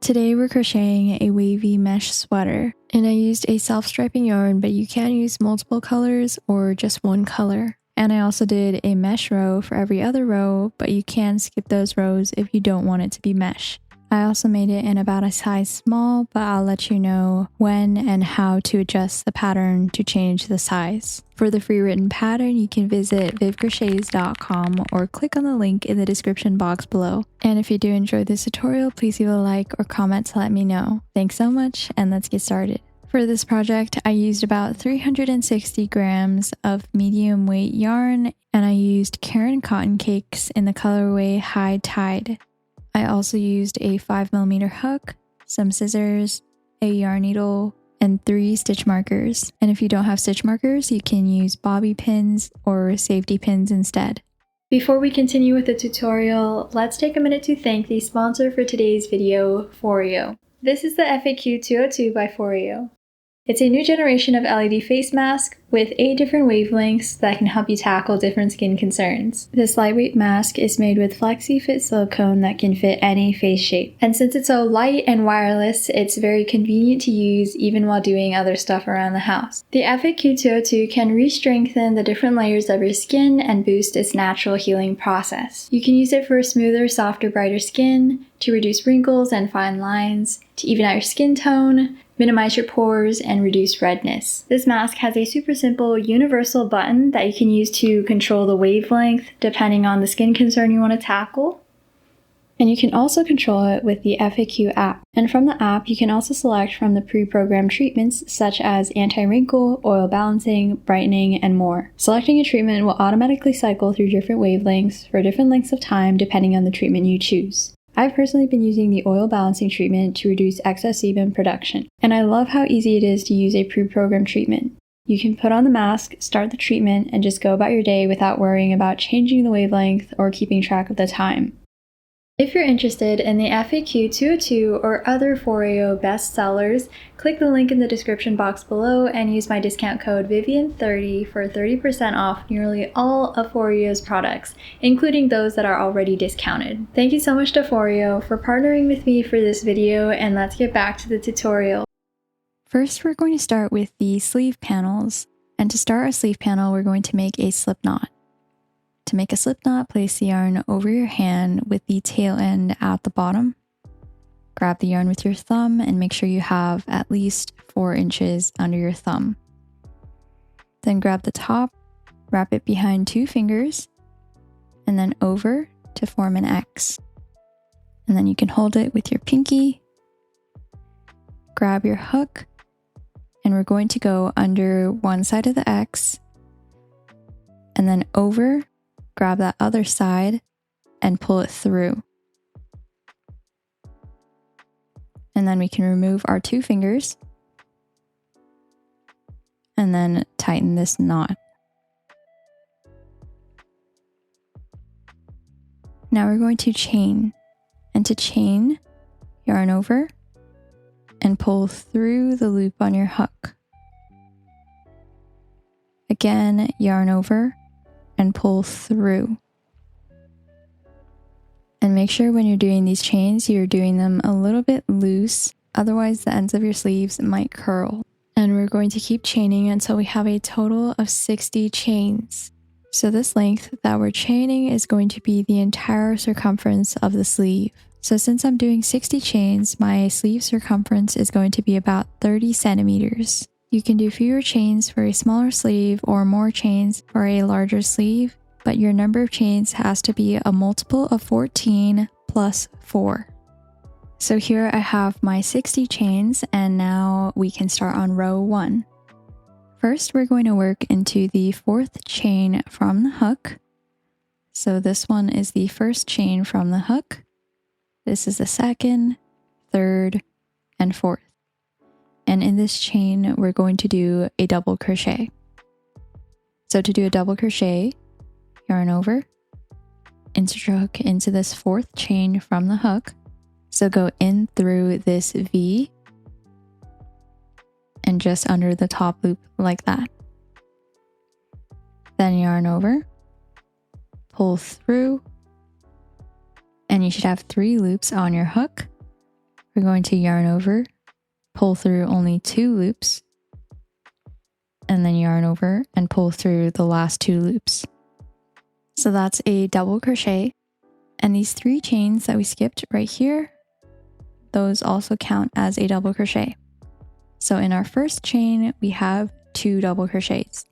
Today we're crocheting a wavy mesh sweater, and I used a self-striping yarn, but you can use multiple colors or just one color. And I also did a mesh row for every other row, but you can skip those rows if you don't want it to be mesh. I also made it in about a size small, but I'll let you know when and how to adjust the pattern to change the size. For the free written pattern, you can visit vivcrochets.com or click on the link in the description box below. And if you do enjoy this tutorial, please leave a like or comment to let me know. Thanks so much, and let's get started. For this project, I used about 360 grams of medium weight yarn, and I used Karen cotton cakes in the colorway High Tide. I also used a 5mm hook, some scissors, a yarn needle, and 3 stitch markers. And if you don't have stitch markers, you can use bobby pins or safety pins instead. Before we continue with the tutorial, let's take a minute to thank the sponsor for today's video, FOREO. This is the FAQ 202 by FOREO. It's a new generation of LED face mask with 8 different wavelengths that can help you tackle different skin concerns. This lightweight mask is made with flexi-fit silicone that can fit any face shape. And since it's so light and wireless, it's very convenient to use even while doing other stuff around the house. The FAQ 202 can re-strengthen the different layers of your skin and boost its natural healing process. You can use it for smoother, softer, brighter skin, to reduce wrinkles and fine lines, to even out your skin tone, minimize your pores, and reduce redness. This mask has a super simple universal button that you can use to control the wavelength depending on the skin concern you want to tackle. And you can also control it with the FAQ app. And from the app, you can also select from the pre-programmed treatments such as anti-wrinkle, oil balancing, brightening, and more. Selecting a treatment will automatically cycle through different wavelengths for different lengths of time depending on the treatment you choose. I've personally been using the oil balancing treatment to reduce excess sebum production, and I love how easy it is to use a pre-programmed treatment. You can put on the mask, start the treatment, and just go about your day without worrying about changing the wavelength or keeping track of the time. If you're interested in the FAQ 202 or other FOREO bestsellers, click the link in the description box below and use my discount code Vivian30 for 30% off nearly all of FOREO's products, including those that are already discounted. Thank you so much to FOREO for partnering with me for this video, and let's get back to the tutorial. First, we're going to start with the sleeve panels, and to start our sleeve panel, we're going to make a slip knot. To make a slip knot, place the yarn over your hand with the tail end at the bottom. Grab the yarn with your thumb and make sure you have at least 4 inches under your thumb. Then grab the top, wrap it behind 2 fingers, and then over to form an X. And then you can hold it with your pinky, grab your hook, and we're going to go under one side of the X, and then over, grab that other side and pull it through. And then we can remove our 2 fingers and then tighten this knot. Now we're going to chain. And to chain, yarn over and pull through the loop on your hook. Again, yarn over and pull through. And make sure when you're doing these chains, you're doing them a little bit loose, otherwise the ends of your sleeves might curl. And we're going to keep chaining until we have a total of 60 chains. So this length that we're chaining is going to be the entire circumference of the sleeve. So since I'm doing 60 chains, my sleeve circumference is going to be about 30 centimeters. You can do fewer chains for a smaller sleeve or more chains for a larger sleeve, but your number of chains has to be a multiple of 14 plus 4. So here I have my 60 chains, and now we can start on row 1. First, we're going to work into the 4th chain from the hook. So this one is the 1st chain from the hook. This is the 2nd, 3rd, and 4th. And in this chain, we're going to do a double crochet. So to do a double crochet, yarn over, insert your hook into this 4th chain from the hook. So go in through this V and just under the top loop like that. Then yarn over, pull through, and you should have 3 loops on your hook. we're going to yarn over, pull through only 2 loops, and then yarn over and pull through the last 2 loops. So that's a double crochet. And these 3 chains that we skipped right here, those also count as a double crochet. So in our first chain, we have 2 double crochets.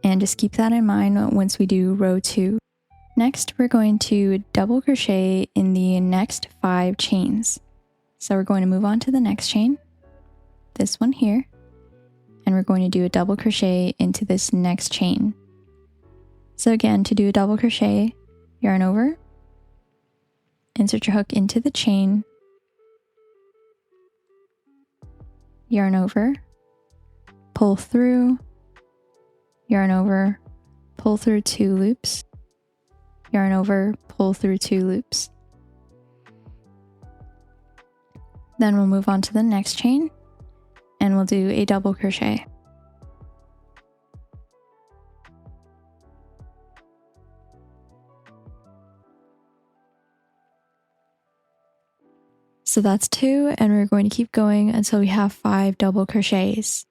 And just keep that in mind once we do row 2. Next, we're going to double crochet in the next 5 chains. So we're going to move on to the next chain, this one here, and we're going to do a double crochet into this next chain. So again, to do a double crochet, yarn over, insert your hook into the chain, yarn over, pull through, yarn over, pull through 2 loops, yarn over, pull through 2 loops. Then we'll move on to the next chain and we'll do a double crochet. So that's 2, and we're going to keep going until we have 5 double crochets.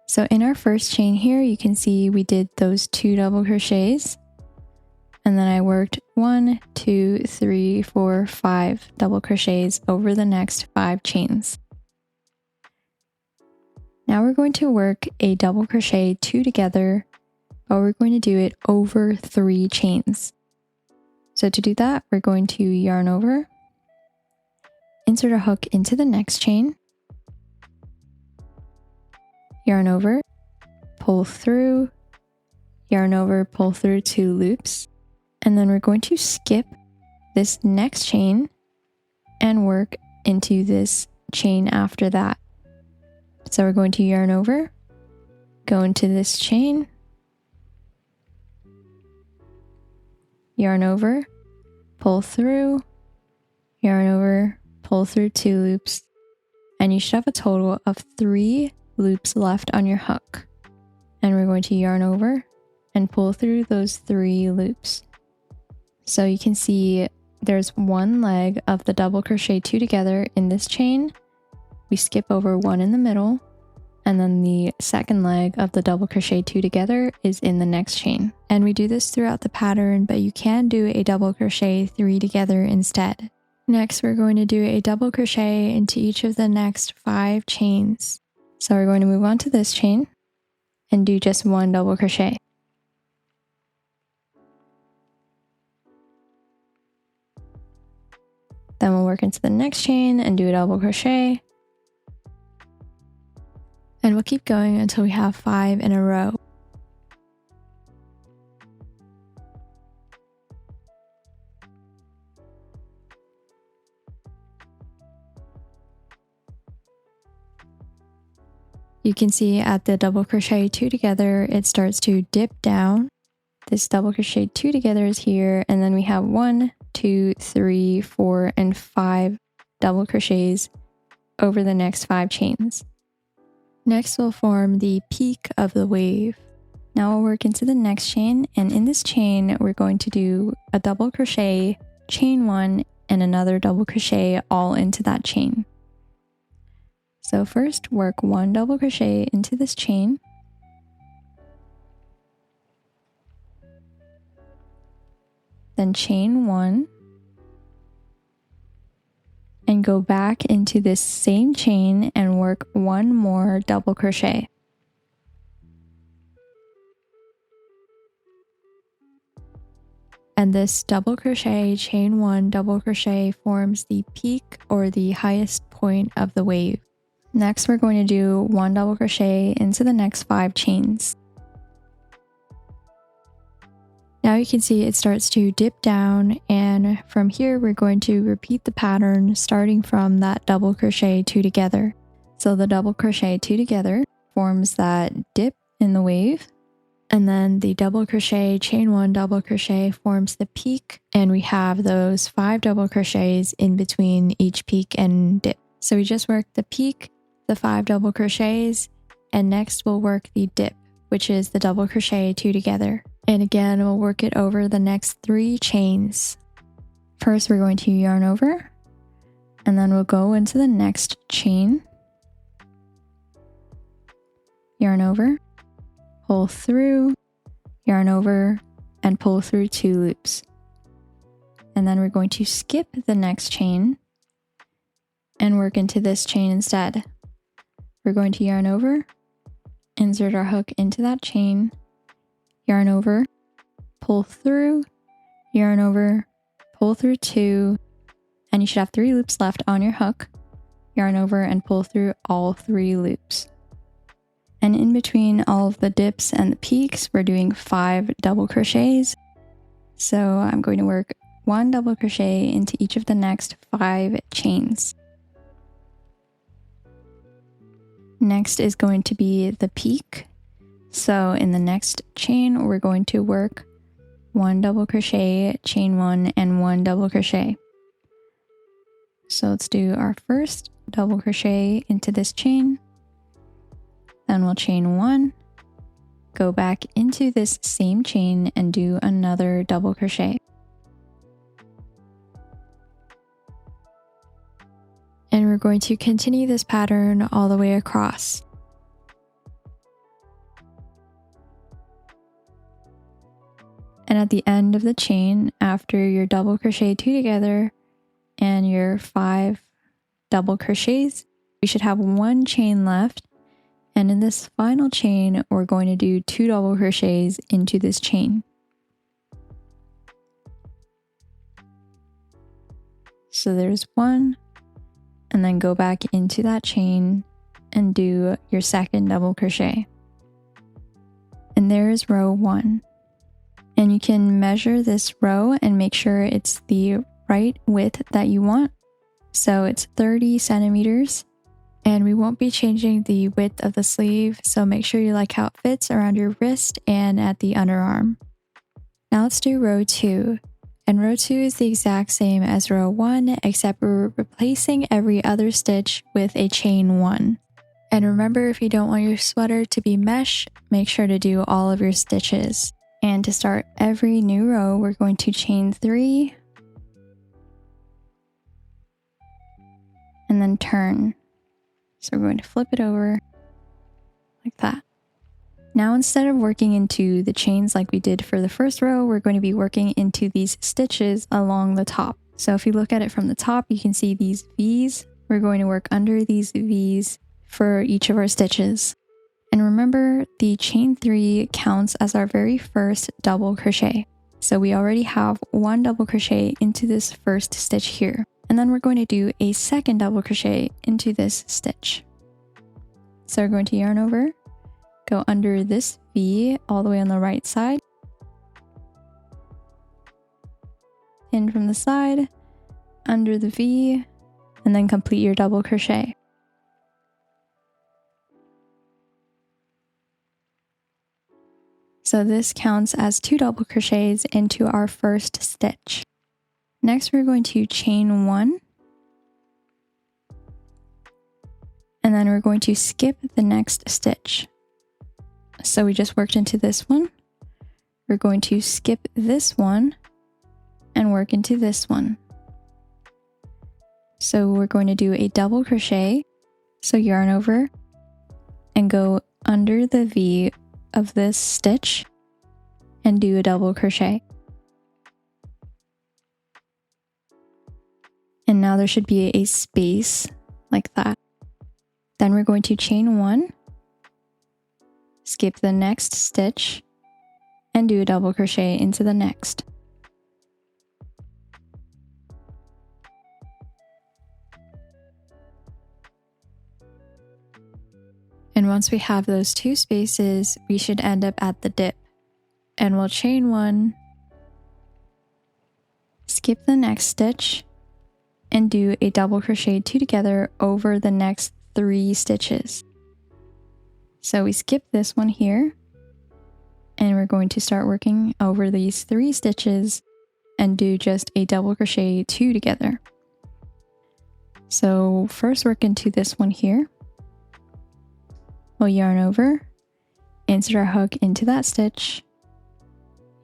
So in our first chain here, you can see we did those 2 double crochets. And then I worked 1, 2, 3, 4, 5 double crochets over the next 5 chains. Now we're going to work a double crochet 2 together, but we're going to do it over 3 chains. So to do that, we're going to yarn over, insert a hook into the next chain, yarn over, pull through, yarn over, pull through 2 loops. And then we're going to skip this next chain and work into this chain after that. So we're going to yarn over, go into this chain, yarn over, pull through, yarn over, pull through 2 loops, and you should have a total of 3 loops left on your hook. And we're going to yarn over and pull through those 3 loops. So you can see there's 1 leg of the double crochet 2 together in this chain. We skip over 1 in the middle, and then the second leg of the double crochet 2 together is in the next chain. And we do this throughout the pattern, but you can do a double crochet 3 together instead. Next, we're going to do a double crochet into each of the next 5 chains. So we're going to move on to this chain and do just 1 double crochet. Then we'll work into the next chain and do a double crochet. And we'll keep going until we have 5 in a row. You can see at the double crochet 2 together, it starts to dip down. This double crochet 2 together is here, and then we have 1, 2, 3, 4, and 5 double crochets over the next 5 chains. Next, we'll form the peak of the wave. Now we'll work into the next chain, and in this chain, we're going to do a double crochet, chain 1, and another double crochet all into that chain. So first, work 1 double crochet into this chain. Then chain 1 and go back into this same chain and work 1 more double crochet. And this double crochet, chain 1 double crochet forms the peak or the highest point of the wave. Next, we're going to do 1 double crochet into the next 5 chains. Now you can see it starts to dip down, and from here we're going to repeat the pattern starting from that double crochet 2 together. So the double crochet 2 together forms that dip in the wave, And then the double crochet, chain 1 double crochet forms the peak, and we have those 5 double crochets in between each peak and dip. So we just worked the peak, the 5 double crochets, and next we'll work the dip, which is the double crochet 2 together. And again, we'll work it over the next 3 chains. First, we're going to yarn over, and then we'll go into the next chain, yarn over, pull through, yarn over, and pull through 2 loops. And then we're going to skip the next chain and work into this chain instead. We're going to yarn over, insert our hook into that chain, yarn over, pull through, yarn over, pull through 2, and you should have 3 loops left on your hook. Yarn over and pull through all 3 loops. And in between all of the dips and the peaks, we're doing 5 double crochets. So I'm going to work 1 double crochet into each of the next 5 chains. Next is going to be the peak. So in the next chain, we're going to work 1 double crochet, chain 1, and 1 double crochet. So let's do our first double crochet into this chain. Then we'll chain 1, go back into this same chain and do another double crochet. And we're going to continue this pattern all the way across. And at the end of the chain, after your double crochet 2 together and your 5 double crochets, we should have 1 chain left. And in this final chain, we're going to do 2 double crochets into this chain. So there's 1, and then go back into that chain and do your second double crochet. And there's row 1. And you can measure this row and make sure it's the right width that you want. So it's 30 centimeters. And we won't be changing the width of the sleeve, so make sure you like how it fits around your wrist and at the underarm. Now let's do row 2. And row 2 is the exact same as row 1, except we're replacing every other stitch with a chain 1. And remember, if you don't want your sweater to be mesh, make sure to do all of your stitches. And to start every new row, we're going to chain 3, and then turn. So we're going to flip it over like that. Now instead of working into the chains like we did for the first row, we're going to be working into these stitches along the top. So if you look at it from the top, you can see these V's. We're going to work under these V's for each of our stitches. And remember, the chain 3 counts as our very first double crochet. So we already have 1 double crochet into this first stitch here. And then we're going to do a second double crochet into this stitch. So we're going to yarn over, go under this V all the way on the right side, in from the side, under the V, and then complete your double crochet. So this counts as 2 double crochets into our first stitch. Next, we're going to chain 1, and then we're going to skip the next stitch. So we just worked into this one. We're going to skip this one and work into this one. So we're going to do a double crochet. So yarn over and go under the V of this stitch and do a double crochet. And now there should be a space like that. Then we're going to chain 1, skip the next stitch, and do a double crochet into the next. And once we have those 2 spaces, we should end up at the dip. And we'll chain 1, skip the next stitch, and do a double crochet 2 together over the next 3 stitches. So we skip this one here, And we're going to start working over these 3 stitches and do just a double crochet 2 together. So first work into this one here. We'll yarn over, insert our hook into that stitch,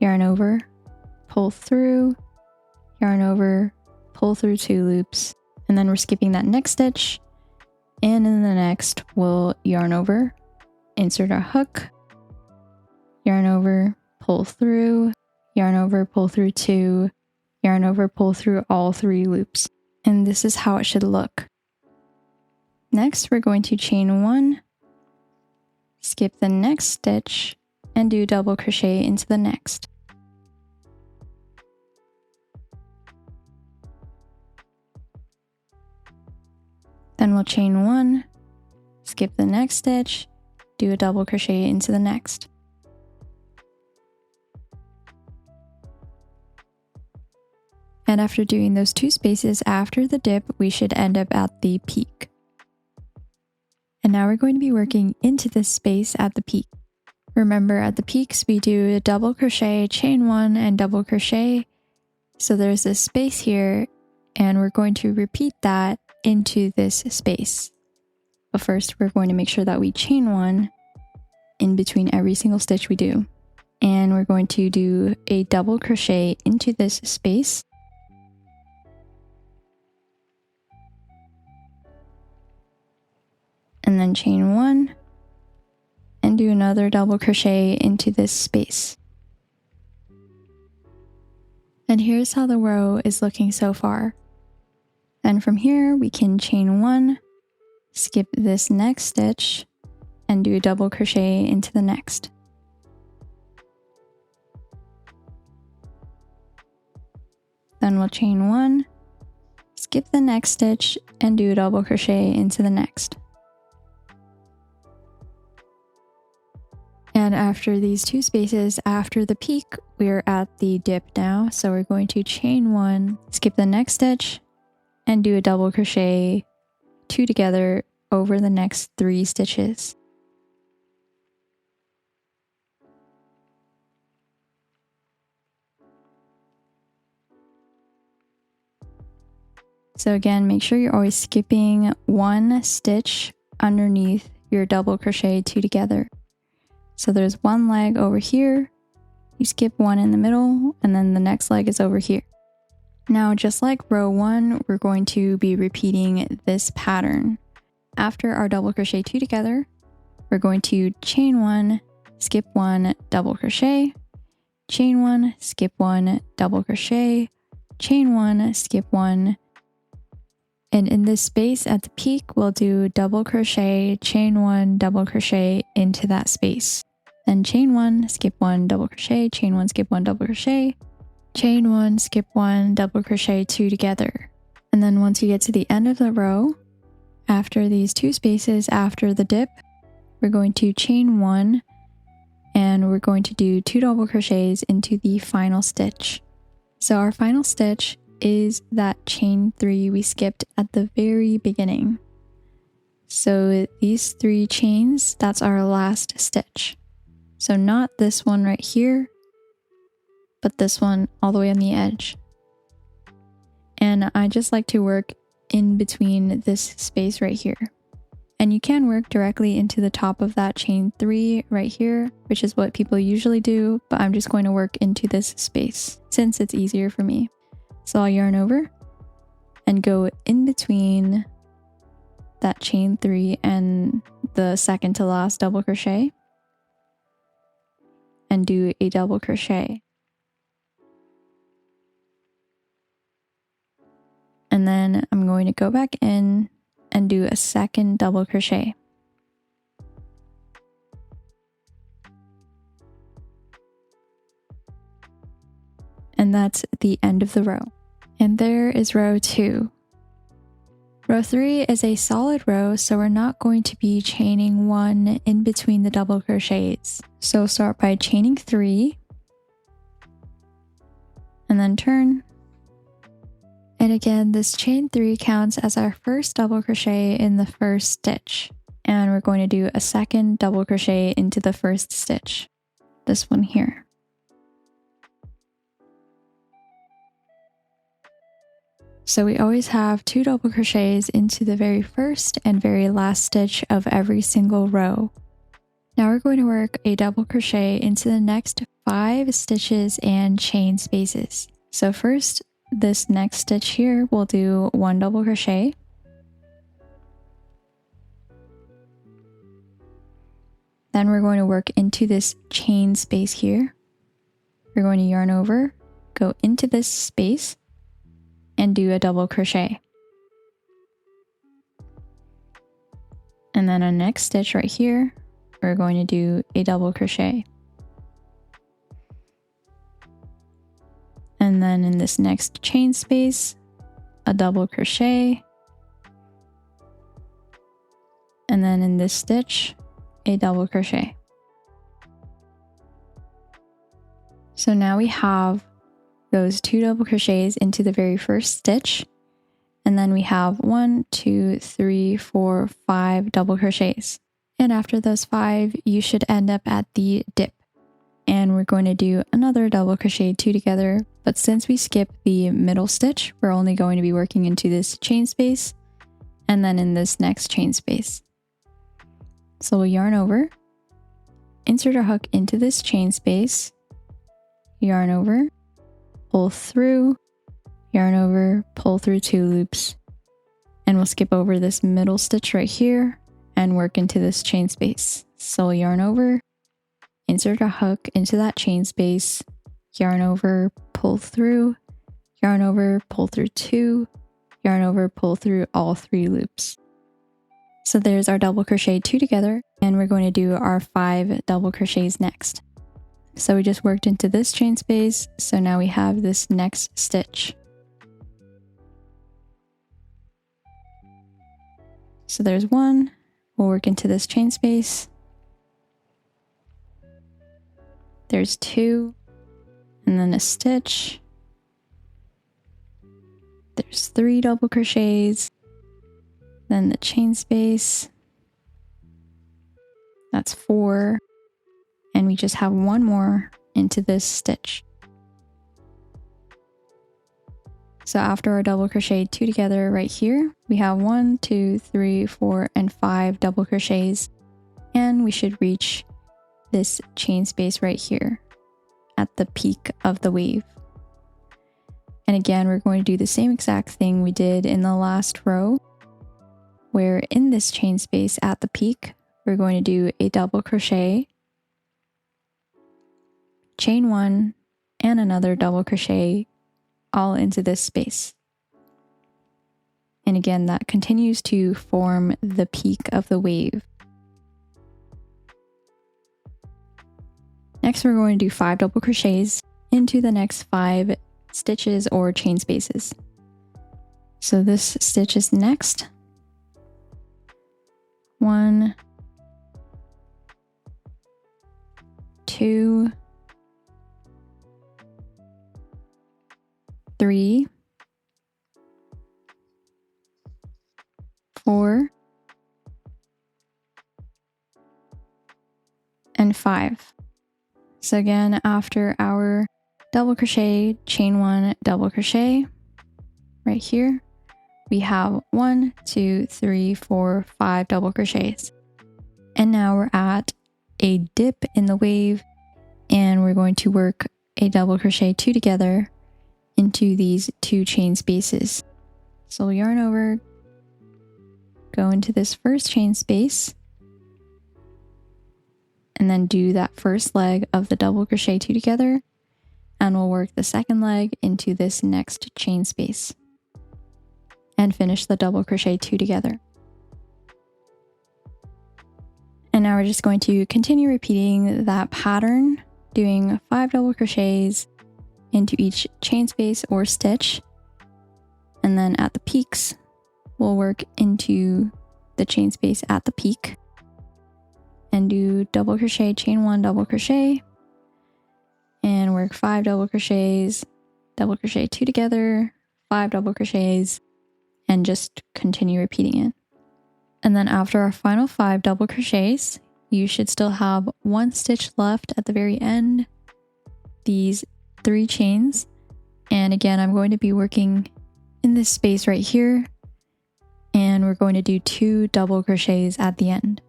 yarn over, pull through, yarn over, pull through 2 loops, and then we're skipping that next stitch, and in the next we'll yarn over, insert our hook, yarn over, pull through, yarn over, pull through 2, yarn over, pull through all 3 loops. And this is how it should look. Next, we're going to chain 1, skip the next stitch, and do double crochet into the next. Then we'll chain 1, skip the next stitch, do a double crochet into the next. And after doing those 2 spaces after the dip, we should end up at the peak. And now we're going to be working into this space at the peak. Remember, at the peaks we do a double crochet, chain 1, and double crochet. So there's this space here, and we're going to repeat that into this space. But first we're going to make sure that we chain 1 in between every single stitch we do. And we're going to do a double crochet into this space. And then chain 1 and do another double crochet into this space. And here's how the row is looking so far. Then from here we can chain 1, skip this next stitch, and do a double crochet into the next. Then we'll chain 1, skip the next stitch, and do a double crochet into the next. And after these 2 spaces after the peak, we're at the dip now. So we're going to chain 1, skip the next stitch, and do a double crochet 2 together over the next 3 stitches. So again, make sure you're always skipping 1 stitch underneath your double crochet 2 together. So there's 1 leg over here, you skip 1 in the middle, and then the next leg is over here. Now, just like row 1, we're going to be repeating this pattern. After our double crochet 2 together, we're going to chain 1, skip 1, double crochet, chain 1, skip 1, double crochet, chain 1, skip 1, and in this space at the peak, we'll do double crochet, chain 1, double crochet into that space. Then chain 1, skip 1, double crochet, chain 1, skip 1, double crochet, chain 1, skip 1, double crochet 2 together. And then once you get to the end of the row, after these 2 spaces after the dip, we're going to chain 1 and we're going to do 2 double crochets into the final stitch. So our final stitch is that chain 3 we skipped at the very beginning. So these 3 chains, that's our last stitch. So not this one right here, but this one all the way on the edge. And I just like to work in between this space right here. And you can work directly into the top of that chain 3 right here, which is what people usually do, but I'm just going to work into this space since it's easier for me. So I'll yarn over and go in between that chain 3 and the second to last double crochet and do a double crochet. And then I'm going to go back in and do a second double crochet. And that's the end of the row. And there is row 2. Row 3 is a solid row, so we're not going to be chaining 1 in between the double crochets. So start by chaining 3, and then turn. And again, this chain 3 counts as our first double crochet in the first stitch. And we're going to do a second double crochet into the first stitch. this one here. So we always have 2 double crochets into the very first and very last stitch of every single row. Now we're going to work a double crochet into the next 5 stitches and chain spaces. So first, this next stitch here, we'll do 1 double crochet. Then we're going to work into this chain space here. We're going to yarn over, go into this space, and do a double crochet. And then our next stitch right here, we're going to do a double crochet. And then in this next chain space, a double crochet. And then in this stitch, a double crochet. So now we have those 2 double crochets into the very first stitch, and then we have 1, 2, 3, 4, 5 double crochets. And after those 5, you should end up at the dip. And we're going to do another double crochet 2 together, but since we skip the middle stitch, we're only going to be working into this chain space and then in this next chain space. So we'll yarn over, insert our hook into this chain space, yarn over, pull through, yarn over, pull through 2 loops, and we'll skip over this middle stitch right here and work into this chain space. So we'll yarn over, insert our hook into that chain space, yarn over, pull through, yarn over, pull through 2, yarn over, pull through all 3 loops. So there's our double crochet 2 together, and we're going to do our 5 double crochets next. So we just worked into this chain space, so now we have this next stitch. So there's 1, we'll work into this chain space. There's 2, and then a stitch. There's 3 double crochets, then the chain space. That's 4. And we just have 1 more into this stitch. So after our double crochet 2 together right here, we have 1, 2, 3, 4, and 5 double crochets, and we should reach this chain space right here at the peak of the wave. And again, we're going to do the same exact thing we did in the last row, where in this chain space at the peak, we're going to do a double crochet, chain 1, and another double crochet all into this space. And again, that continues to form the peak of the wave. Next, we're going to do 5 double crochets into the next 5 stitches or chain spaces. So this stitch is next. 1, 2, 3, 4, and 5. So again, after our double crochet, chain 1, double crochet, right here, we have 1, 2, 3, 4, 5 double crochets. And now we're at a dip in the wave, and we're going to work a double crochet 2 together into these 2 chain spaces. So we'll yarn over, go into this first chain space, and then do that first leg of the double crochet 2 together, and we'll work the second leg into this next chain space and finish the double crochet 2 together. And now we're just going to continue repeating that pattern, doing 5 double crochets into each chain space or stitch, and then at the peaks we'll work into the chain space at the peak and do double crochet, chain 1, double crochet, and work 5 double crochets, double crochet 2 together, 5 double crochets, and just continue repeating it. And then after our final 5 double crochets, you should still have one stitch left at the very end, these 3 chains. And again, I'm going to be working in this space right here, and we're going to do 2 double crochets at the end.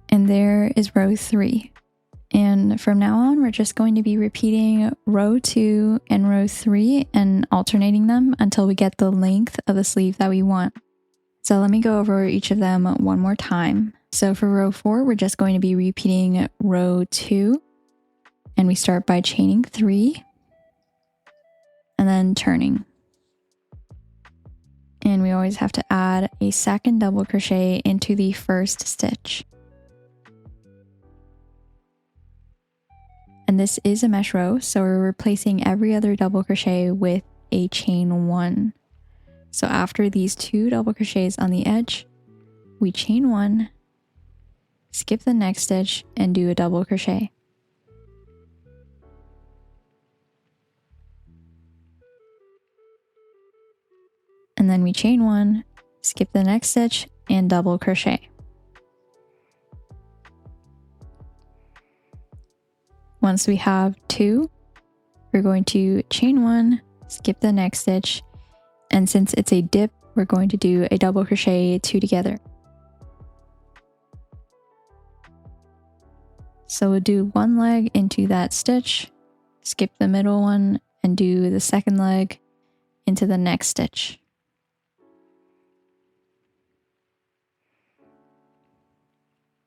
And there is row 3. And from now on, we're just going to be repeating row 2 and row 3 and alternating them until we get the length of the sleeve that we want. So let me go over each of them one more time. So for row 4, we're just going to be repeating row 2, and we start by chaining 3 and then turning. And we always have to add a second double crochet into the first stitch. And this is a mesh row, so we're replacing every other double crochet with a chain 1. So after these 2 double crochets on the edge, we chain 1, skip the next stitch, and do a double crochet. And then we chain 1, skip the next stitch, and double crochet. Once we have 2, we're going to chain 1, skip the next stitch, and since it's a dip, we're going to do a double crochet 2 together. So we'll do one leg into that stitch, skip the middle one, and do the second leg into the next stitch.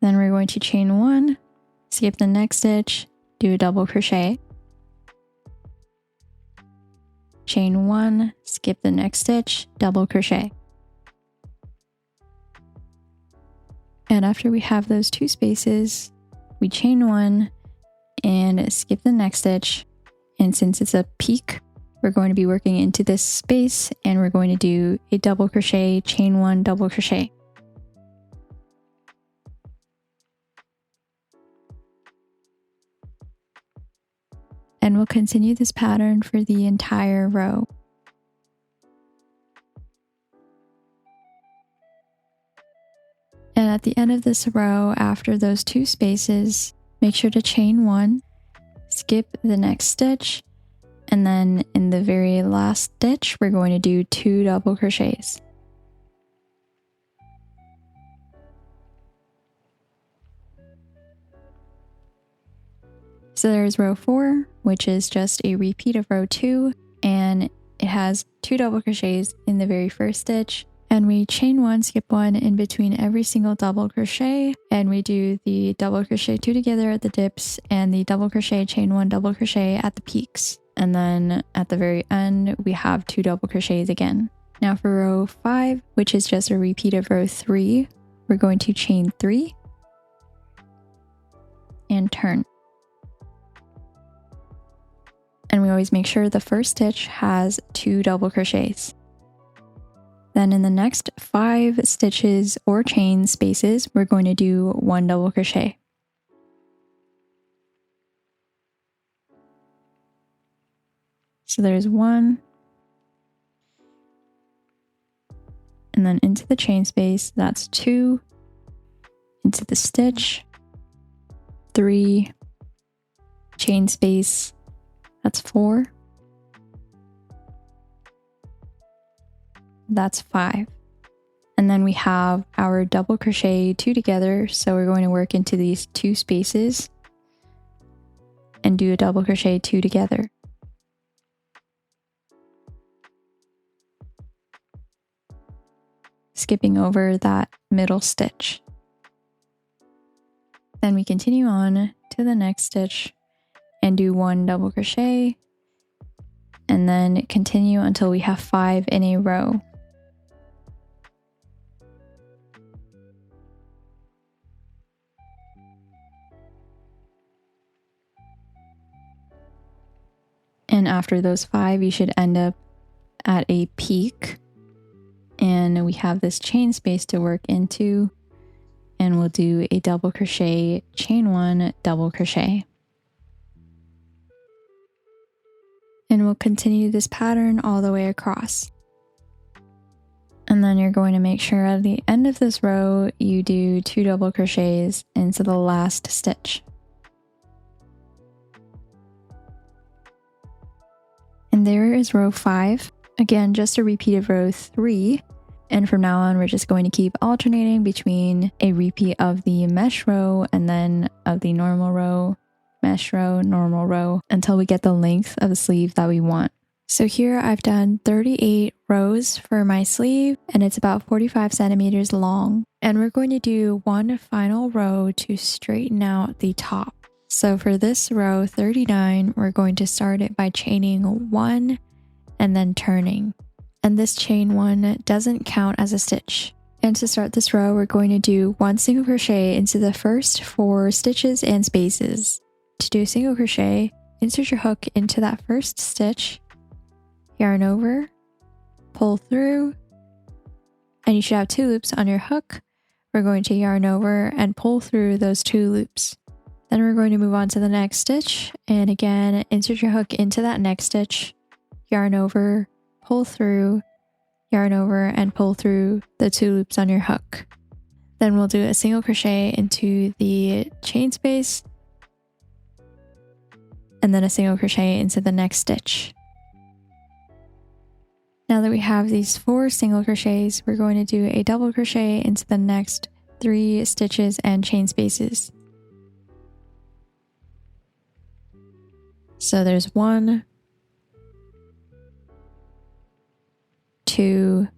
Then we're going to chain 1, skip the next stitch, do a double crochet, chain 1, skip the next stitch, double crochet. And after we have those 2 spaces, we chain 1 and skip the next stitch. And since it's a peak, we're going to be working into this space, and we're going to do a double crochet, chain 1, double crochet. And we'll continue this pattern for the entire row. And at the end of this row, after those 2 spaces, make sure to chain 1, skip the next stitch, and then in the very last stitch, we're going to do 2 double crochets. So there's row 4, which is just a repeat of row 2, and it has 2 double crochets in the very first stitch, and we chain 1, skip 1 in between every single double crochet, and we do the double crochet 2 together at the dips and the double crochet, chain 1, double crochet at the peaks. And then at the very end, we have 2 double crochets again. Now for row 5, which is just a repeat of row 3, we're going to chain 3 and turn. And we always make sure the first stitch has 2 double crochets. Then in the next 5 stitches or chain spaces, we're going to do 1 double crochet. So there's 1, and then into the chain space, that's 2, into the stitch, 3, chain space, that's 4, that's 5. And then we have our double crochet 2 together, so we're going to work into these 2 spaces and do a double crochet 2 together. Skipping over that middle stitch. Then we continue on to the next stitch and do 1 double crochet, and then continue until we have 5 in a row. And after those 5, you should end up at a peak, and we have this chain space to work into, and we'll do a double crochet, chain 1, double crochet. And we'll continue this pattern all the way across. And then you're going to make sure at the end of this row, you do 2 double crochets into the last stitch. And there is row 5. Again, just a repeat of row 3. And from now on, we're just going to keep alternating between a repeat of the mesh row and then of the normal row, mesh row, normal row, until we get the length of the sleeve that we want. So here I've done 38 rows for my sleeve, and it's about 45 centimeters long. And we're going to do one final row to straighten out the top. So for this row 39, we're going to start it by chaining 1 and then turning. And this chain 1 doesn't count as a stitch. And to start this row, we're going to do 1 single crochet into the first 4 stitches and spaces. To do a single crochet, insert your hook into that first stitch, yarn over, pull through, and you should have 2 loops on your hook. We're going to yarn over and pull through those 2 loops. Then we're going to move on to the next stitch, and again, insert your hook into that next stitch, yarn over, pull through, yarn over, and pull through the 2 loops on your hook. Then we'll do a single crochet into the chain space, and then a single crochet into the next stitch. Now that we have these 4 single crochets, we're going to do a double crochet into the next 3 stitches and chain spaces. So there's 1, 2,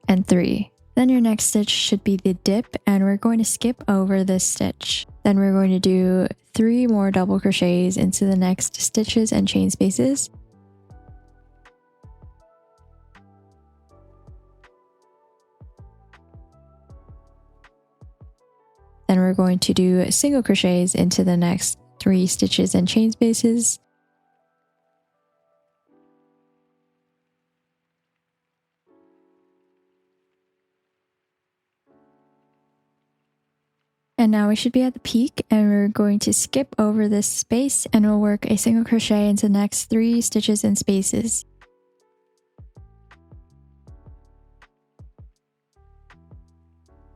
and 3. Then your next stitch should be the dip, and we're going to skip over this stitch. Then we're going to do 3 more double crochets into the next stitches and chain spaces. Then we're going to do single crochets into the next 3 stitches and chain spaces. And now we should be at the peak, and we're going to skip over this space and we'll work a single crochet into the next 3 stitches and spaces.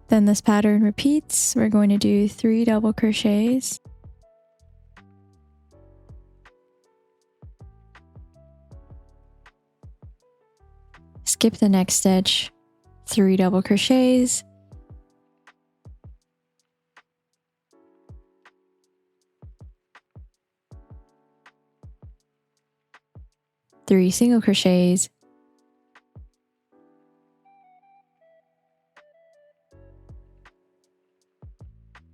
Then this pattern repeats. We're going to do 3 double crochets. Skip the next stitch, 3 double crochets. Three single crochets,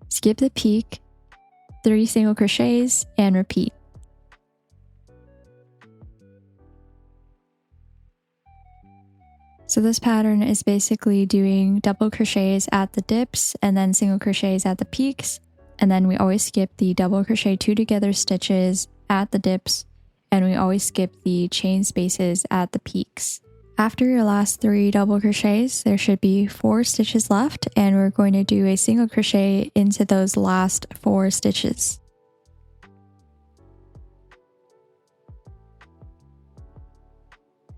skip the peak, 3 single crochets, and repeat. So this pattern is basically doing double crochets at the dips and then single crochets at the peaks, and then we always skip the double crochet 2 together stitches at the dips, and we always skip the chain spaces at the peaks. After your last 3 double crochets, there should be 4 stitches left, and we're going to do a single crochet into those last 4 stitches.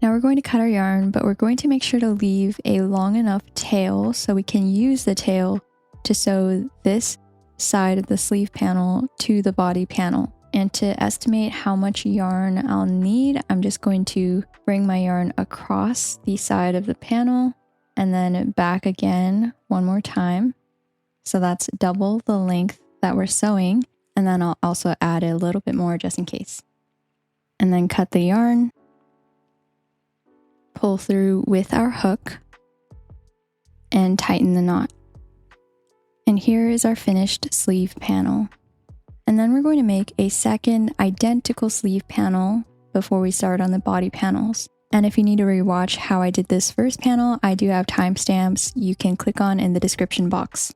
Now we're going to cut our yarn, but we're going to make sure to leave a long enough tail so we can use the tail to sew this side of the sleeve panel to the body panel. And to estimate how much yarn I'll need, I'm just going to bring my yarn across the side of the panel and then back again one more time. So that's double the length that we're sewing. And then I'll also add a little bit more just in case. And then cut the yarn, pull through with our hook, and tighten the knot. And here is our finished sleeve panel. And then we're going to make a second identical sleeve panel before we start on the body panels. And if you need to rewatch how I did this first panel, I do have timestamps you can click on in the description box.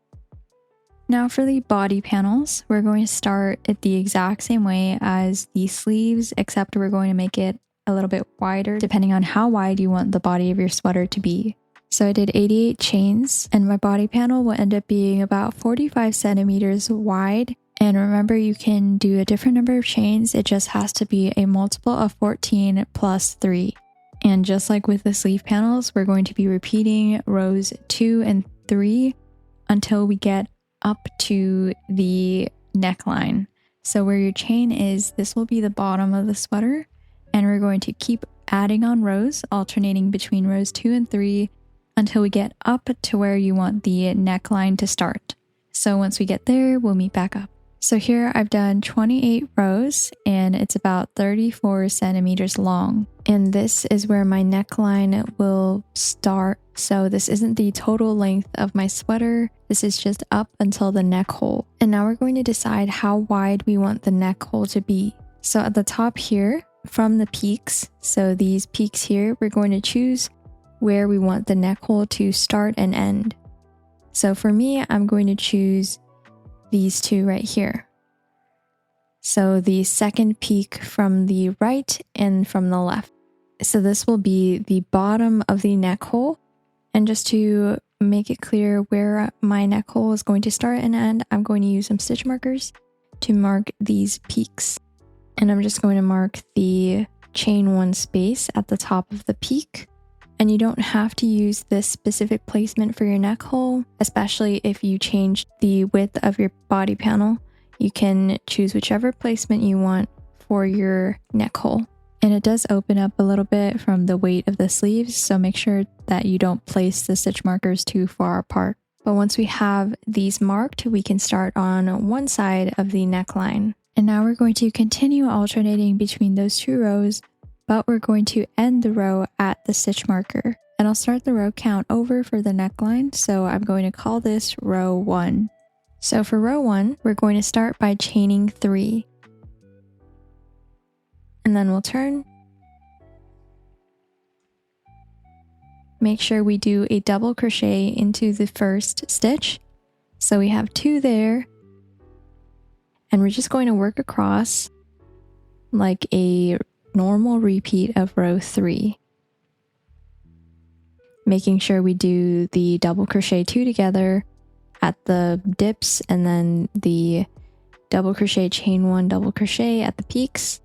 Now for the body panels, we're going to start it the exact same way as the sleeves, except we're going to make it a little bit wider depending on how wide you want the body of your sweater to be. So I did 88 chains, and my body panel will end up being about 45 centimeters wide And remember, you can do a different number of chains. It just has to be a multiple of 14 plus 3. And just like with the sleeve panels, we're going to be repeating rows 2 and 3 until we get up to the neckline. So where your chain is, this will be the bottom of the sweater. And we're going to keep adding on rows, alternating between rows 2 and 3 until we get up to where you want the neckline to start. So once we get there, we'll meet back up. So here I've done 28 rows and it's about 34 centimeters long. And this is where my neckline will start. So this isn't the total length of my sweater. This is just up until the neck hole. And now we're going to decide how wide we want the neck hole to be. So at the top here, from the peaks, so these peaks here, we're going to choose where we want the neck hole to start and end. So for me, I'm going to choose these two right here. So the second peak from the right and from the left. So this will be the bottom of the neck hole. And just to make it clear where my neck hole is going to start and end, I'm going to use some stitch markers to mark these peaks. And I'm just going to mark the chain 1 space at the top of the peak. And you don't have to use this specific placement for your neck hole, especially if you change the width of your body panel. You can choose whichever placement you want for your neck hole. And it does open up a little bit from the weight of the sleeves, so make sure that you don't place the stitch markers too far apart. But once we have these marked, we can start on one side of the neckline. And now we're going to continue alternating between those 2 rows, but we're going to end the row at the stitch marker. And I'll start the row count over for the neckline, so I'm going to call this row 1. So for row 1, we're going to start by chaining 3. And then we'll turn. Make sure we do a double crochet into the first stitch. So we have 2 there. And we're just going to work across like a normal repeat of row 3. Making sure we do the double crochet 2 together at the dips and then the double crochet chain 1 double crochet at the peaks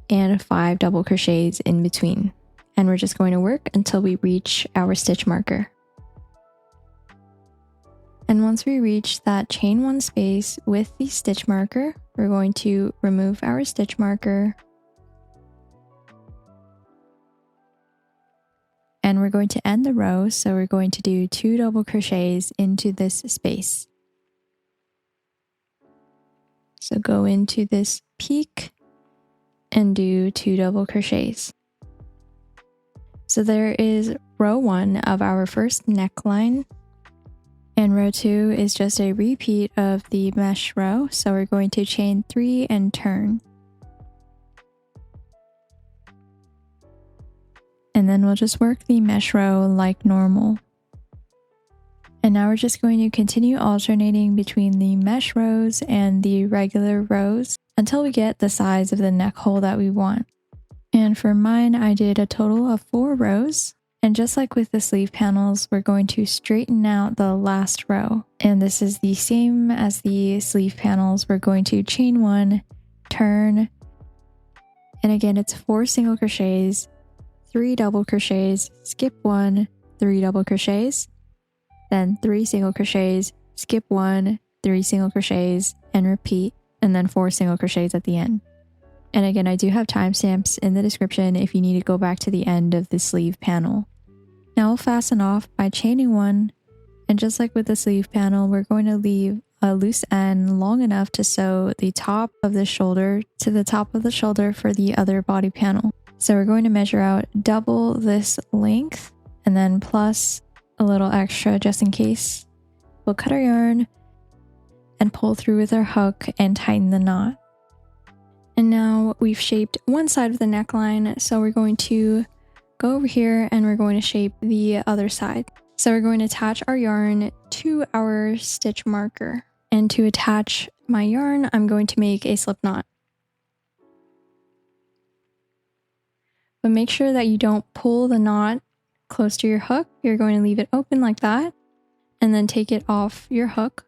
and 5 double crochets in between. And we're just going to work until we reach our stitch marker. And once we reach that chain 1 space with the stitch marker, we're going to remove our stitch marker. And we're going to end the row, so we're going to do 2 double crochets into this space. So go into this peak and do 2 double crochets. So there is row 1 of our first neckline. And row 2 is just a repeat of the mesh row, so we're going to chain 3 and turn. And then we'll just work the mesh row like normal. And now we're just going to continue alternating between the mesh rows and the regular rows until we get the size of the neck hole that we want. And for mine, I did a total of 4 rows. And just like with the sleeve panels, we're going to straighten out the last row. And this is the same as the sleeve panels. We're going to chain 1, turn, and again, it's 4 single crochets, 3 double crochets, skip 1, 3 double crochets, then 3 single crochets, skip 1, 3 single crochets, and repeat, and then 4 single crochets at the end. And again, I do have timestamps in the description if you need to go back to the end of the sleeve panel. Now we'll fasten off by chaining 1, and just like with the sleeve panel, we're going to leave a loose end long enough to sew the top of the shoulder to the top of the shoulder for the other body panel. So we're going to measure out double this length and then plus a little extra just in case. We'll cut our yarn and pull through with our hook and tighten the knot. And now we've shaped one side of the neckline, so we're going to go over here and we're going to shape the other side. So we're going to attach our yarn to our stitch marker. And to attach my yarn, I'm going to make a slip knot. But make sure that you don't pull the knot close to your hook. You're going to leave it open like that, and then take it off your hook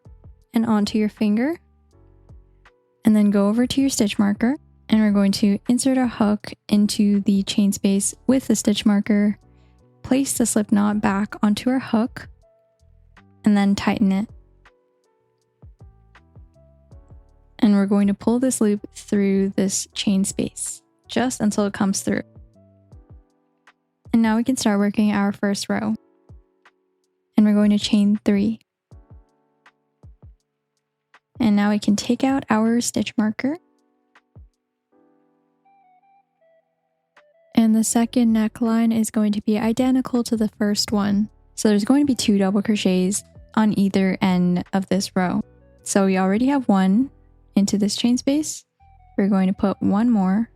and onto your finger. And then go over to your stitch marker, and we're going to insert a hook into the chain space with the stitch marker, place the slip knot back onto our hook, and then tighten it. And we're going to pull this loop through this chain space, just until it comes through. And now we can start working our first row. And we're going to chain 3. And now we can take out our stitch marker. And the second neckline is going to be identical to the first one. So there's going to be 2 double crochets on either end of this row. So we already have 1 into this chain space. We're going to put 1 more.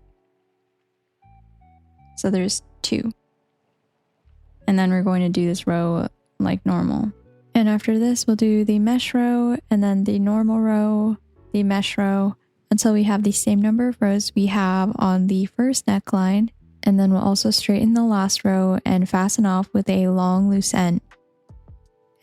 So there's 2. And then we're going to do this row like normal. And after this, we'll do the mesh row, and then the normal row, the mesh row, until we have the same number of rows we have on the first neckline. And then we'll also straighten the last row and fasten off with a long loose end.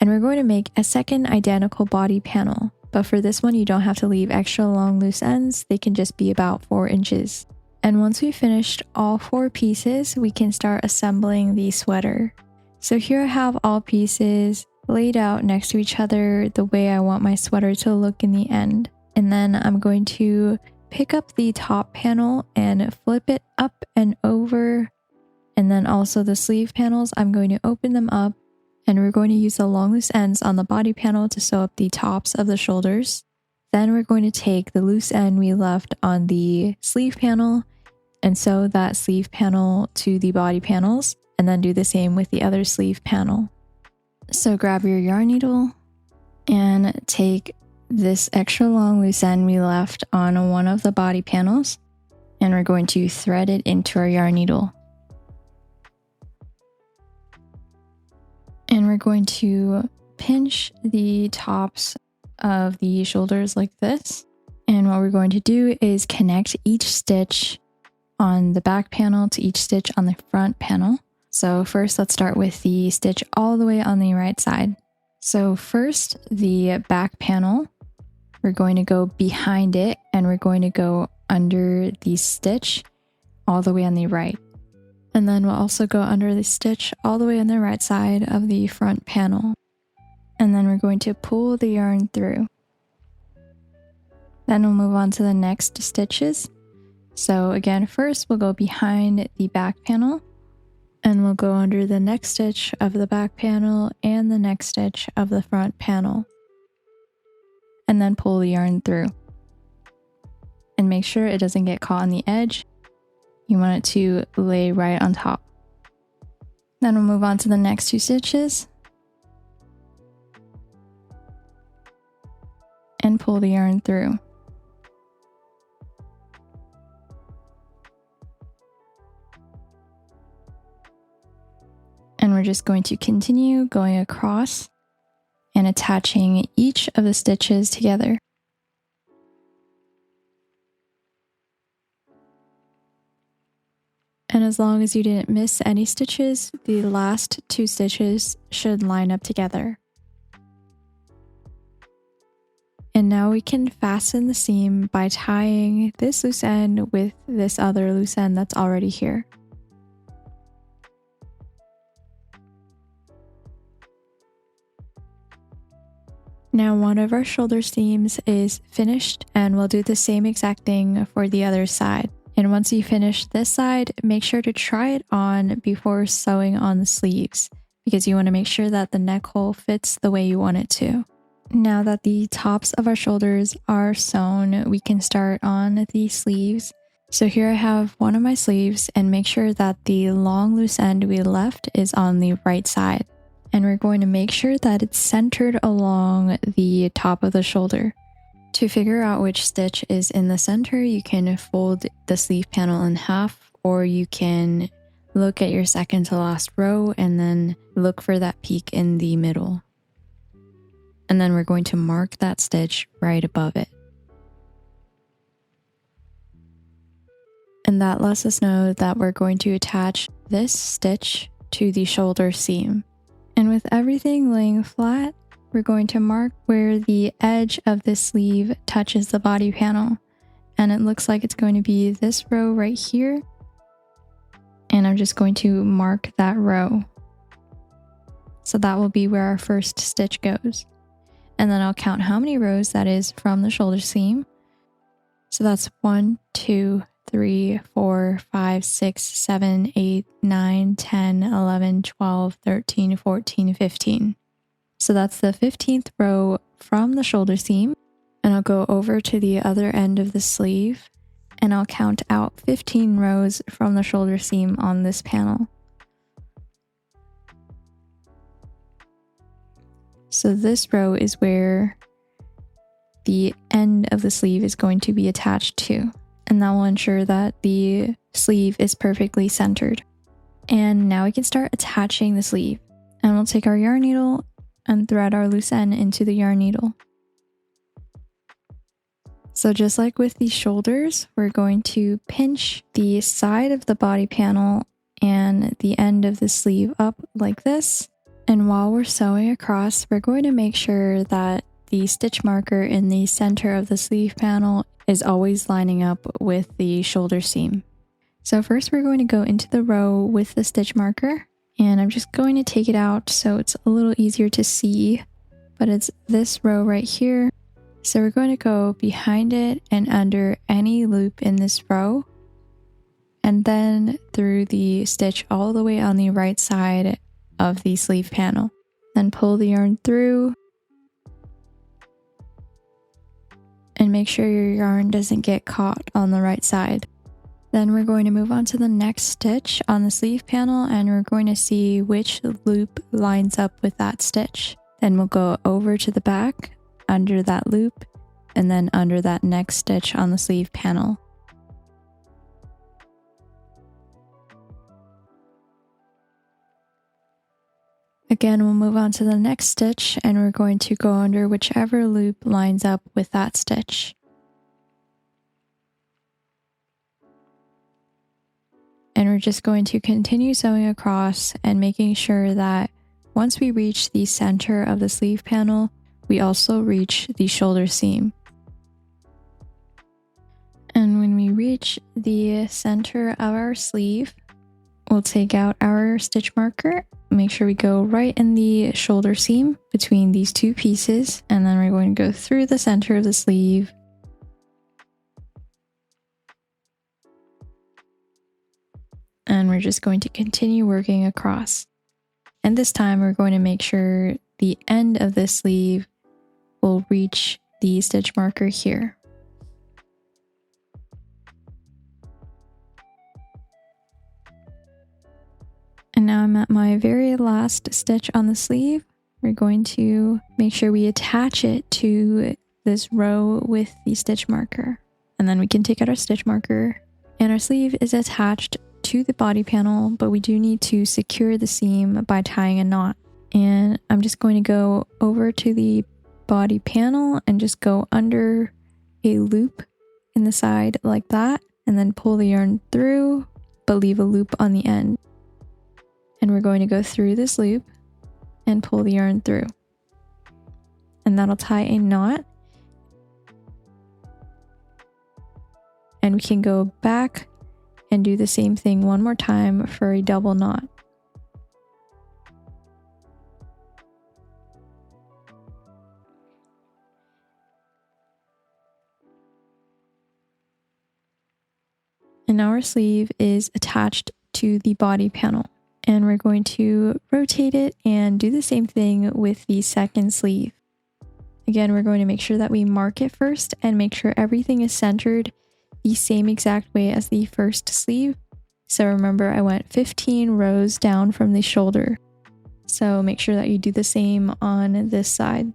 And we're going to make a second identical body panel. But for this one, you don't have to leave extra long loose ends. They can just be about 4 inches. And once we've finished all 4 pieces, we can start assembling the sweater. So here I have all pieces laid out next to each other the way I want my sweater to look in the end. And then I'm going to pick up the top panel and flip it up and over. And then also the sleeve panels, I'm going to open them up, and we're going to use the long loose ends on the body panel to sew up the tops of the shoulders. Then we're going to take the loose end we left on the sleeve panel and sew that sleeve panel to the body panels, and then do the same with the other sleeve panel. So grab your yarn needle and take this extra long loose end we left on one of the body panels, and we're going to thread it into our yarn needle. And we're going to pinch the tops of the shoulders like this. And what we're going to do is connect each stitch on the back panel to each stitch on the front panel. So first, let's start with the stitch all the way on the right side. So first, the back panel, we're going to go behind it, and we're going to go under the stitch all the way on the right. And then we'll also go under the stitch all the way on the right side of the front panel. And then we're going to pull the yarn through. Then we'll move on to the next stitches. So again, first we'll go behind the back panel, and we'll go under the next stitch of the back panel and the next stitch of the front panel. And then pull the yarn through. And make sure it doesn't get caught on the edge. You want it to lay right on top. Then we'll move on to the next 2 stitches. And pull the yarn through. And we're just going to continue going across and attaching each of the stitches together. And as long as you didn't miss any stitches, the last 2 stitches should line up together. And now we can fasten the seam by tying this loose end with this other loose end that's already here. Now one of our shoulder seams is finished, and we'll do the same exact thing for the other side. And once you finish this side, make sure to try it on before sewing on the sleeves, because you want to make sure that the neck hole fits the way you want it to. Now that the tops of our shoulders are sewn, we can start on the sleeves. So here I have one of my sleeves, and make sure that the long loose end we left is on the right side. And we're going to make sure that it's centered along the top of the shoulder. To figure out which stitch is in the center, you can fold the sleeve panel in half, or you can look at your second to last row and then look for that peak in the middle. And then we're going to mark that stitch right above it. And that lets us know that we're going to attach this stitch to the shoulder seam. And with everything laying flat, we're going to mark where the edge of the sleeve touches the body panel. and it looks like it's going to be this row right here. And I'm just going to mark that row. So that will be where our first stitch goes. And then I'll count how many rows that is from the shoulder seam. So that's 1, 2, 3, 4, 5, 6, 7, 8, 9, 10, 11, 12, 13, 14, 15. So that's the 15th row from the shoulder seam. And I'll go over to the other end of the sleeve and I'll count out 15 rows from the shoulder seam on this panel. So this row is where the end of the sleeve is going to be attached to, and that will ensure that the sleeve is perfectly centered. And now we can start attaching the sleeve, and we'll take our yarn needle and thread our loose end into the yarn needle. So just like with the shoulders, we're going to pinch the side of the body panel and the end of the sleeve up like this. And while we're sewing across, we're going to make sure that the stitch marker in the center of the sleeve panel is always lining up with the shoulder seam. So first we're going to go into the row with the stitch marker, and I'm just going to take it out so it's a little easier to see, but it's this row right here. So we're going to go behind it and under any loop in this row, and then through the stitch all the way on the right side of the sleeve panel. Then pull the yarn through and make sure your yarn doesn't get caught on the right side. Then we're going to move on to the next stitch on the sleeve panel, and we're going to see which loop lines up with that stitch. Then we'll go over to the back, under that loop, and then under that next stitch on the sleeve panel. Again, we'll move on to the next stitch, and we're going to go under whichever loop lines up with that stitch. And we're just going to continue sewing across and making sure that once we reach the center of the sleeve panel, we also reach the shoulder seam. And when we reach the center of our sleeve, we'll take out our stitch marker, make sure we go right in the shoulder seam between these two pieces, and then we're going to go through the center of the sleeve. And we're just going to continue working across. And this time we're going to make sure the end of this sleeve will reach the stitch marker here. And now I'm at my very last stitch on the sleeve. We're going to make sure we attach it to this row with the stitch marker. And then we can take out our stitch marker, and our sleeve is attached to the body panel, but we do need to secure the seam by tying a knot. And I'm just going to go over to the body panel and just go under a loop in the side like that, and then pull the yarn through, but leave a loop on the end. And we're going to go through this loop and pull the yarn through. And that'll tie a knot. And we can go back and do the same thing one more time for a double knot. And now our sleeve is attached to the body panel. And we're going to rotate it and do the same thing with the second sleeve. Again, we're going to make sure that we mark it first and make sure everything is centered the same exact way as the first sleeve. So remember, I went 15 rows down from the shoulder. So make sure that you do the same on this side.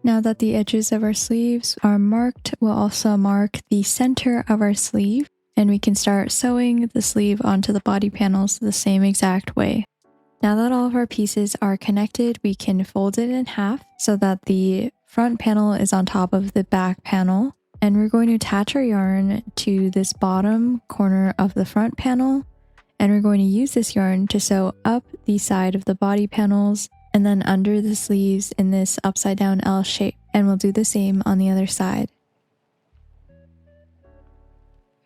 Now that the edges of our sleeves are marked, we'll also mark the center of our sleeve, and we can start sewing the sleeve onto the body panels the same exact way. Now that all of our pieces are connected, we can fold it in half so that the front panel is on top of the back panel, and we're going to attach our yarn to this bottom corner of the front panel, And we're going to use this yarn to sew up the side of the body panels and then under the sleeves in this upside down L shape. And we'll do the same on the other side.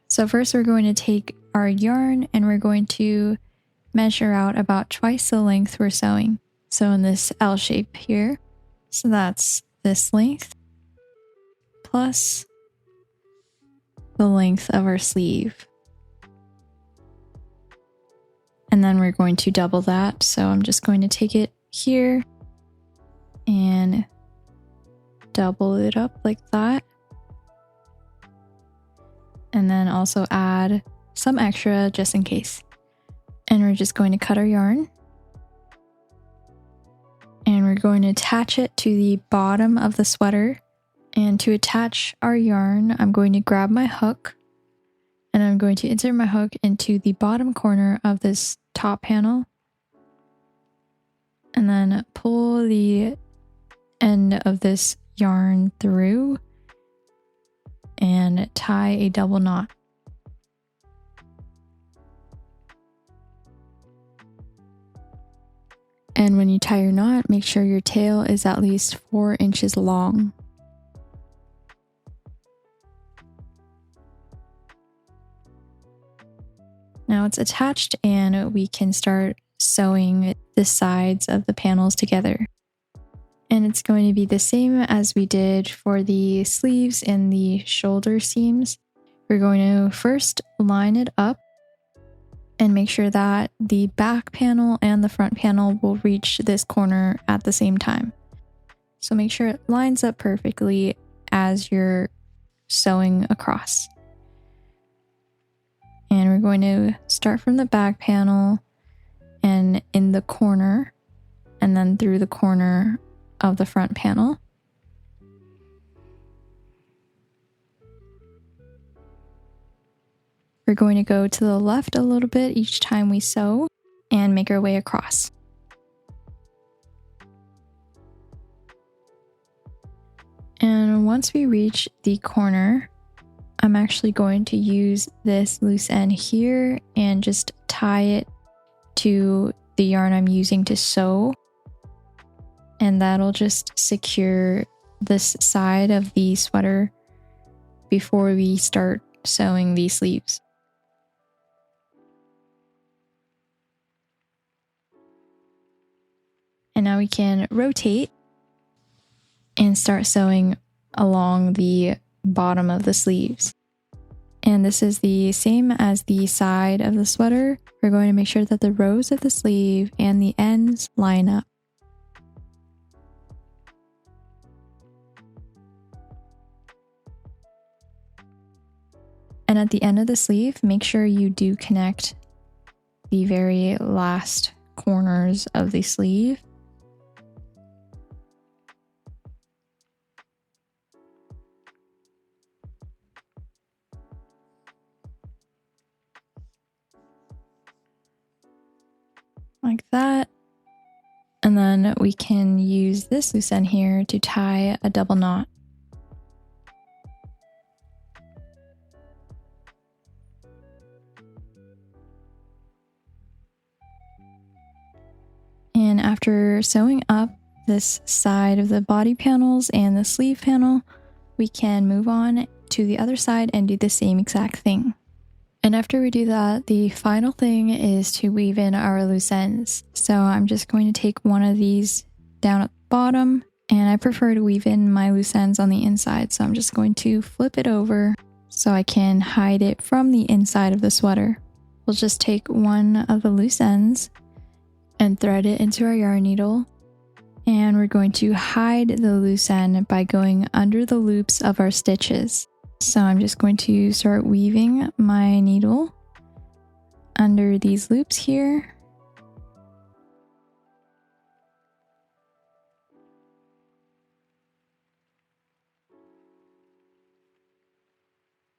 So first we're going to take our yarn and we're going to measure out about twice the length we're sewing. So in this L shape here, so that's this length plus the length of our sleeve. And then we're going to double that. So I'm just going to take it here and double it up like that. And then also add some extra just in case. And we're just going to cut our yarn. And we're going to attach it to the bottom of the sweater. And to attach our yarn, I'm going to grab my hook and I'm going to insert my hook into the bottom corner of this top panel and then pull the end of this yarn through and tie a double knot. And when you tie your knot, make sure your tail is at least 4 inches long. Now it's attached and we can start sewing the sides of the panels together. And it's going to be the same as we did for the sleeves and the shoulder seams. We're going to first line it up and make sure that the back panel and the front panel will reach this corner at the same time. So make sure it lines up perfectly as you're sewing across. And we're going to start from the back panel and in the corner and then through the corner of the front panel. We're going to go to the left a little bit each time we sew and make our way across. And once we reach the corner, I'm actually going to use this loose end here and just tie it to the yarn I'm using to sew. And that'll just secure this side of the sweater before we start sewing the sleeves. And now we can rotate and start sewing along the bottom of the sleeves. And this is the same as the side of the sweater. We're going to make sure that the rows of the sleeve and the ends line up. And at the end of the sleeve, make sure you do connect the very last corners of the sleeve. Like that. And then we can use this loose end here to tie a double knot. And after sewing up this side of the body panels and the sleeve panel, we can move on to the other side and do the same exact thing. And after we do that, the final thing is to weave in our loose ends. So I'm just going to take one of these down at the bottom, and I prefer to weave in my loose ends on the inside. So I'm just going to flip it over so I can hide it from the inside of the sweater. We'll just take one of the loose ends and thread it into our yarn needle. And we're going to hide the loose end by going under the loops of our stitches. So I'm just going to start weaving my needle under these loops here.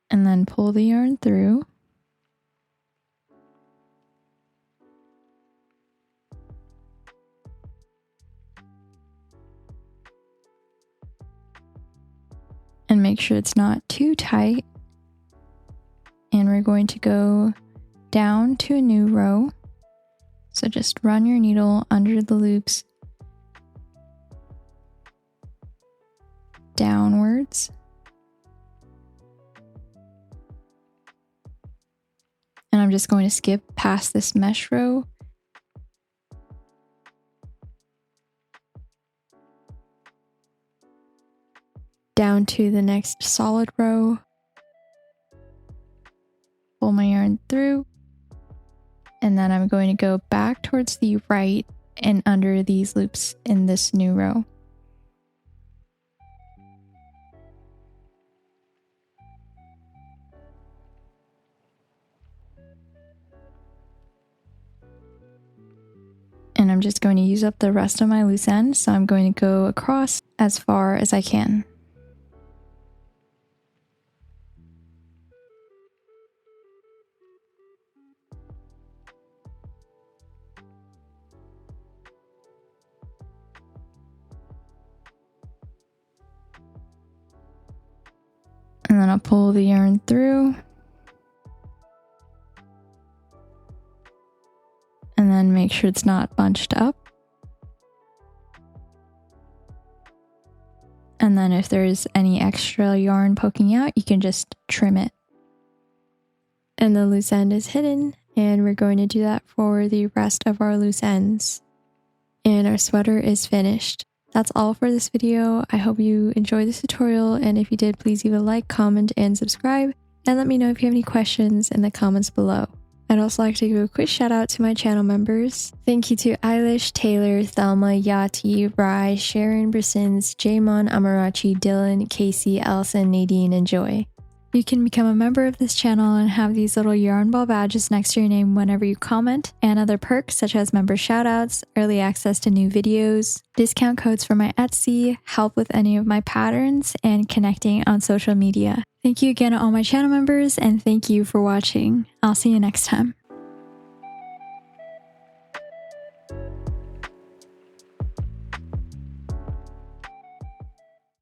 And then pull the yarn through. And make sure it's not too tight. And we're going to go down to a new row. So just run your needle under the loops downwards. And I'm just going to skip past this mesh row. Down to the next solid row. Pull my yarn through. And then I'm going to go back towards the right and under these loops in this new row. And I'm just going to use up the rest of my loose end, so I'm going to go across as far as I can. And then I'll pull the yarn through. And then make sure it's not bunched up. And then if there's any extra yarn poking out, you can just trim it. And the loose end is hidden, and we're going to do that for the rest of our loose ends. And our sweater is finished. That's all for this video. I hope you enjoyed this tutorial, and if you did, please leave a like, comment, and subscribe, and let me know if you have any questions in the comments below. I'd also like to give a quick shout out to my channel members. Thank you to Eilish, Taylor, Thelma, Yati, Rye, Sharon, Brissins, Jamon, Amarachi, Dylan, Casey, Allison, Nadine, and Joy. You can become a member of this channel and have these little yarn ball badges next to your name whenever you comment, and other perks such as member shoutouts, early access to new videos, discount codes for my Etsy, help with any of my patterns, and connecting on social media. Thank you again to all my channel members, and thank you for watching. I'll see you next time.